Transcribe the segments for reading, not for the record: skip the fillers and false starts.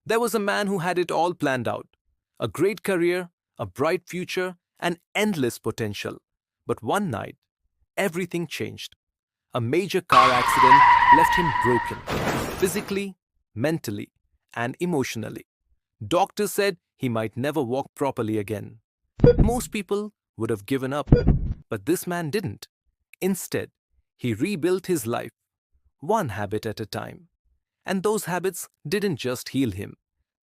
There was a man who had it all planned out: a great career, a bright future, and endless potential. But one night, everything changed. A major car accident left him broken, physically, mentally, and emotionally. Doctors said he might never walk properly again. Most people would have given up, but this man didn't. Instead, he rebuilt his life, one habit at a time. And those habits didn't just heal him,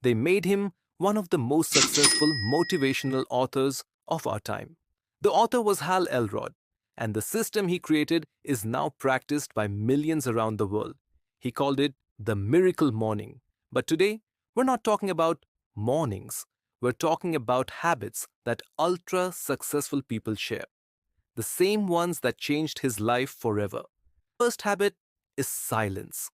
they made him one of the most successful motivational authors of our time. The author was Hal Elrod, and the system he created is now practiced by millions around the world. He called it the miracle morning. But today, we're not talking about mornings, we're talking about habits that ultra successful people share, the same ones that changed his life forever. First habit is silence.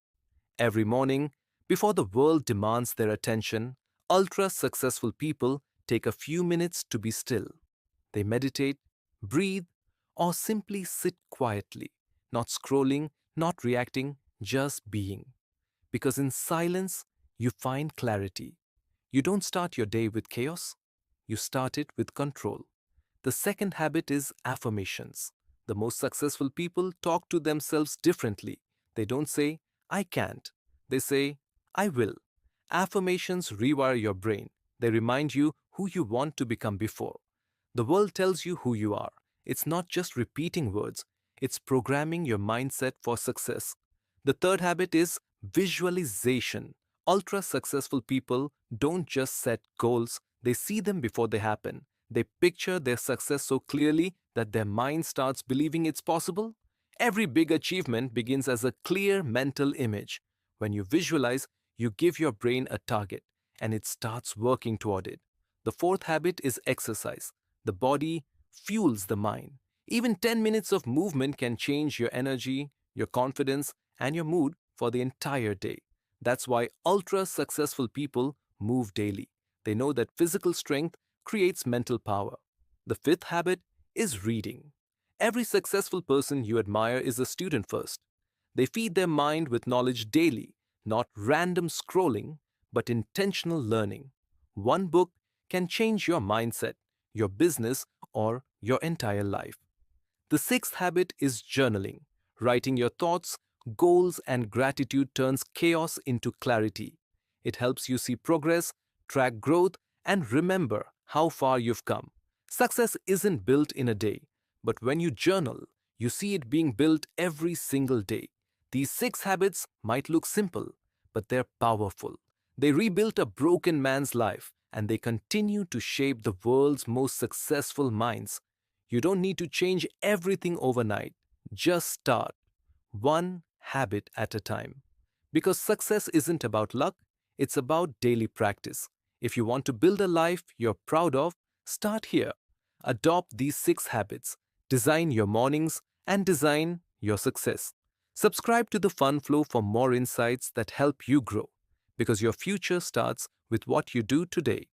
Every morning, before the world demands their attention, ultra successful people take a few minutes to be still. They meditate, breathe, or simply sit quietly, not scrolling, not reacting, just being. Because in silence, you find clarity. You don't start your day with chaos, you start it with control. The second habit is affirmations. The most successful people talk to themselves differently. They don't say, I can't. They say, I will. Affirmations rewire your brain. They remind you who you want to become before. The world tells you who you are. It's not just repeating words, it's programming your mindset for success. The third habit is visualization. Ultra successful people don't just set goals, they see them before they happen. They picture their success so clearly that their mind starts believing it's possible. Every big achievement begins as a clear mental image. When you visualize, you give your brain a target, and it starts working toward it. The fourth habit is exercise. The body fuels the mind. Even 10 minutes of movement can change your energy, your confidence, and your mood for the entire day. That's why ultra successful people move daily. They know that physical strength creates mental power. The fifth habit is reading. Every successful person you admire is a student first. They feed their mind with knowledge daily, not random scrolling, but intentional learning. One book can change your mindset, your business, or your entire life. The sixth habit is journaling. Writing your thoughts, goals, and gratitude turns chaos into clarity. It helps you see progress, track growth, and remember how far you've come. Success isn't built in a day, but when you journal, you see it being built every single day. These six habits might look simple, but they're powerful. They rebuilt a broken man's life, and they continue to shape the world's most successful minds. You don't need to change everything overnight. Just start, one habit at a time. Because success isn't about luck, it's about daily practice. If you want to build a life you're proud of, start here. Adopt these six habits, design your mornings, and design your success. Subscribe to the Fun Flow for more insights that help you grow, because your future starts with what you do today.